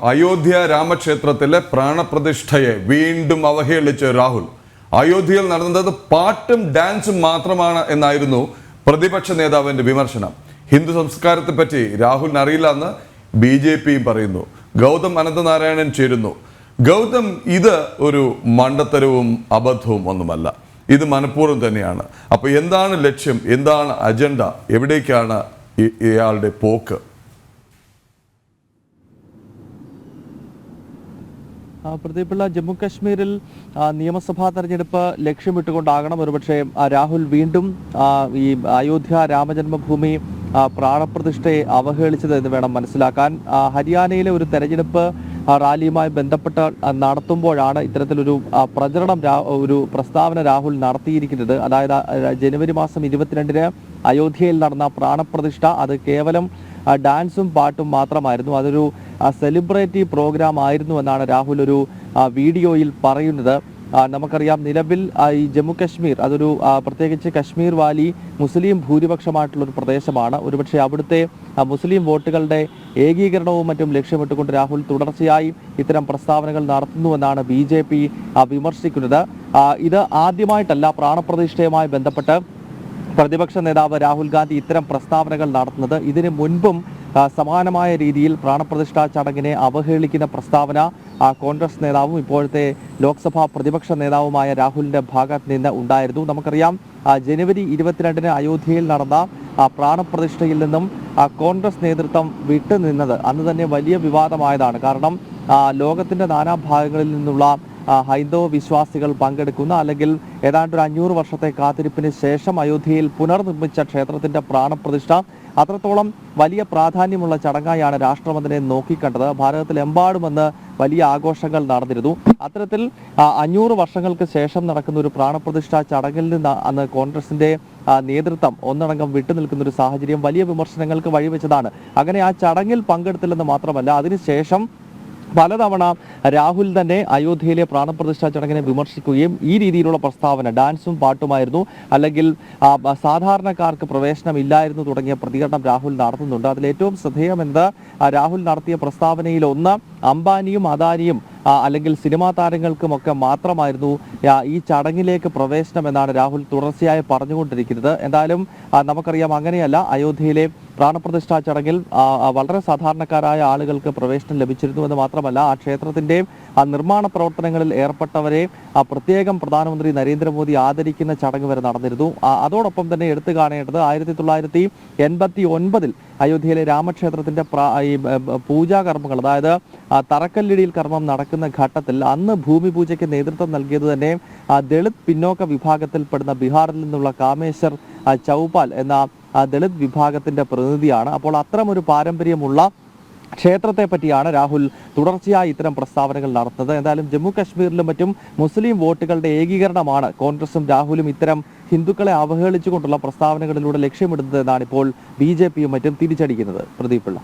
അയോധ്യ രാമക്ഷേത്രത്തിലെ പ്രാണപ്രതിഷ്ഠയെ വീണ്ടും അവഹേളിച്ച് രാഹുൽ. അയോധ്യയിൽ നടന്നത് പാട്ടും ഡാൻസും മാത്രമാണ് എന്നായിരുന്നു പ്രതിപക്ഷ നേതാവിന്റെ വിമർശനം. ഹിന്ദു സംസ്കാരത്തെ പറ്റി രാഹുലിന് അറിയില്ല എന്ന് BJPയും പറയുന്നു. ഗൗതം അനന്തനാരായണൻ ചേരുന്നു. ഗൗതം, ഇത് ഒരു മണ്ടത്തരവും അബദ്ധവും ഒന്നുമല്ല, ഇത് മനഃപൂർവ്വം തന്നെയാണ്. അപ്പോൾ എന്താണ് ലക്ഷ്യം, എന്താണ് അജണ്ട, എവിടേക്കാണ് ഇയാളുടെ പോക്ക്? പ്രദീപിള്ള, ജമ്മു കാശ്മീരിൽ നിയമസഭാ തെരഞ്ഞെടുപ്പ് ലക്ഷ്യമിട്ടുകൊണ്ടാകണം ഒരുപക്ഷെ രാഹുൽ വീണ്ടും ഈ അയോധ്യ രാമജന്മഭൂമി പ്രാണപ്രതിഷ്ഠയെ അവഹേളിച്ചത് എന്ന് വേണം മനസ്സിലാക്കാൻ. ഹരിയാനയിലെ ഒരു തെരഞ്ഞെടുപ്പ് റാലിയുമായി ബന്ധപ്പെട്ട് നടത്തുമ്പോഴാണ് ഇത്തരത്തിലൊരു ഒരു പ്രസ്താവന രാഹുൽ നടത്തിയിരിക്കുന്നത്. അതായത് ജനുവരി മാസം 22-ന് അയോധ്യയിൽ നടന്ന പ്രാണപ്രതിഷ്ഠ അത് കേവലം ഡാൻസും പാട്ടും മാത്രമായിരുന്നു, അതൊരു സെലിബ്രേറ്റീവ് പ്രോഗ്രാം ആയിരുന്നു എന്നാണ് രാഹുൽ ഒരു വീഡിയോയിൽ പറയുന്നത്. നമുക്കറിയാം, നിലവിൽ ഈ ജമ്മു കാശ്മീർ അതൊരു പ്രത്യേകിച്ച് കശ്മീർ വാലി മുസ്ലിം ഭൂരിപക്ഷമായിട്ടുള്ളൊരു പ്രദേശമാണ്. ഒരുപക്ഷെ അവിടുത്തെ മുസ്ലിം വോട്ടുകളുടെ ഏകീകരണവും മറ്റും ലക്ഷ്യമിട്ടുകൊണ്ട് രാഹുൽ തുടർച്ചയായി ഇത്തരം പ്രസ്താവനകൾ നടത്തുന്നുവെന്നാണ് BJP വിമർശിക്കുന്നത്. ഇത് ആദ്യമായിട്ടല്ല പ്രാണപ്രതിഷ്ഠയുമായി ബന്ധപ്പെട്ട് പ്രതിപക്ഷ നേതാവ് രാഹുൽ ഗാന്ധി ഇത്തരം പ്രസ്താവനകൾ നടത്തുന്നത്. ഇതിനു മുൻപും സമാനമായ രീതിയിൽ പ്രാണപ്രതിഷ്ഠാ ചടങ്ങിനെ അവഹേളിക്കുന്ന പ്രസ്താവന കോൺഗ്രസ് നേതാവും ഇപ്പോഴത്തെ ലോക്സഭാ പ്രതിപക്ഷ നേതാവുമായ രാഹുലിന്റെ ഭാഗത്ത് നിന്ന് ഉണ്ടായിരുന്നു. നമുക്കറിയാം, ജനുവരി 22-ന് അയോധ്യയിൽ നടന്ന പ്രാണപ്രതിഷ്ഠയിൽ നിന്നും കോൺഗ്രസ് നേതൃത്വം വിട്ടുനിന്നത് അന്ന് തന്നെ വലിയ വിവാദമായതാണ്. കാരണം ലോകത്തിന്റെ നാനാഭാഗങ്ങളിൽ നിന്നുള്ള ഹൈന്ദവ വിശ്വാസികൾ പങ്കെടുക്കുന്ന അല്ലെങ്കിൽ ഏതാണ്ട് ഒരു 500 വർഷത്തെ കാത്തിരിപ്പിന് ശേഷം അയോധ്യയിൽ പുനർനിർമ്മിച്ച ക്ഷേത്രത്തിന്റെ പ്രാണപ്രതിഷ്ഠ അത്രത്തോളം വലിയ പ്രാധാന്യമുള്ള ചടങ്ങായാണ് രാഷ്ട്രം അതിനെ നോക്കിക്കണ്ടത്. ഭാരതത്തിലെമ്പാടുമെന്ന് വലിയ ആഘോഷങ്ങൾ നടന്നിരുന്നു. അത്തരത്തിൽ 500 വർഷങ്ങൾക്ക് ശേഷം നടക്കുന്ന ഒരു പ്രാണപ്രതിഷ്ഠാ ചടങ്ങിൽ നിന്ന് അന്ന് കോൺഗ്രസിന്റെ നേതൃത്വം ഒന്നടങ്കം വിട്ടുനിൽക്കുന്ന ഒരു സാഹചര്യം വലിയ വിമർശനങ്ങൾക്ക് വഴിവെച്ചതാണ്. അങ്ങനെ ആ ചടങ്ങിൽ പങ്കെടുത്തില്ലെന്ന് മാത്രമല്ല, അതിനുശേഷം പലതവണ രാഹുൽ തന്നെ അയോധ്യയിലെ പ്രാണപ്രതിഷ്ഠാ ചടങ്ങിനെ വിമർശിക്കുകയും ഈ രീതിയിലുള്ള പ്രസ്താവന ഡാൻസും പാട്ടുമായിരുന്നു, അല്ലെങ്കിൽ സാധാരണക്കാർക്ക് പ്രവേശനമില്ലായിരുന്നു തുടങ്ങിയ പ്രതികരണം രാഹുൽ നടത്തുന്നുണ്ട്. അതിലേറ്റവും ശ്രദ്ധേയമെന്നത് രാഹുൽ നടത്തിയ പ്രസ്താവനയിൽ ഒന്ന് അംബാനിയും അദാനിയും അല്ലെങ്കിൽ സിനിമാ താരങ്ങൾക്കുമൊക്കെ മാത്രമായിരുന്നു ഈ ചടങ്ങിലേക്ക് പ്രവേശനം എന്നാണ് രാഹുൽ തുടർച്ചയായി പറഞ്ഞുകൊണ്ടിരിക്കുന്നത്. എന്തായാലും നമുക്കറിയാം, അങ്ങനെയല്ല. അയോധ്യയിലെ പ്രാണപ്രതിഷ്ഠാ ചടങ്ങിൽ വളരെ സാധാരണക്കാരായ ആളുകൾക്ക് പ്രവേശനം ലഭിച്ചിരുന്നുവെന്ന് മാത്രമല്ല, ആ ക്ഷേത്രത്തിന്റെ നിർമ്മാണ പ്രവർത്തനങ്ങളിൽ ഏർപ്പെട്ടവരെ പ്രത്യേകം പ്രധാനമന്ത്രി നരേന്ദ്രമോദി ആദരിക്കുന്ന ചടങ്ങ് വരെ നടന്നിരുന്നു. അതോടൊപ്പം തന്നെ എടുത്തു കാണേണ്ടത് 1989-ൽ അയോധ്യയിലെ രാമക്ഷേത്രത്തിന്റെ ഈ പൂജാകർമ്മങ്ങൾ, അതായത് തറക്കല്ലിടിയിൽ കർമ്മം നടക്കുന്ന ഘട്ടത്തിൽ അന്ന് ഭൂമി പൂജയ്ക്ക് നേതൃത്വം നൽകിയത് തന്നെ ദളിത് പിന്നോക്ക വിഭാഗത്തിൽപ്പെടുന്ന ബീഹാറിൽ നിന്നുള്ള കാമേശ്വർ ചൗപാൽ എന്ന ദളിത് വിഭാഗത്തിന്റെ പ്രതിനിധിയാണ്. അപ്പോൾ അത്തരമൊരു പാരമ്പര്യമുള്ള ക്ഷേത്രത്തെ പറ്റിയാണ് രാഹുൽ തുടർച്ചയായി ഇത്തരം പ്രസ്താവനകൾ നടത്തുന്നത്. എന്തായാലും ജമ്മു കാശ്മീരിലും മറ്റും മുസ്ലിം വോട്ടുകളുടെ ഏകീകരണമാണ് കോൺഗ്രസും രാഹുലും ഇത്തരം ഹിന്ദുക്കളെ അവഹേളിച്ചുകൊണ്ടുള്ള പ്രസ്താവനകളിലൂടെ ലക്ഷ്യമിടുന്നത് എന്നാണ് ഇപ്പോൾ BJPയും മറ്റും തിരിച്ചടിക്കുന്നത്. പ്രദീപ് പിള്ള.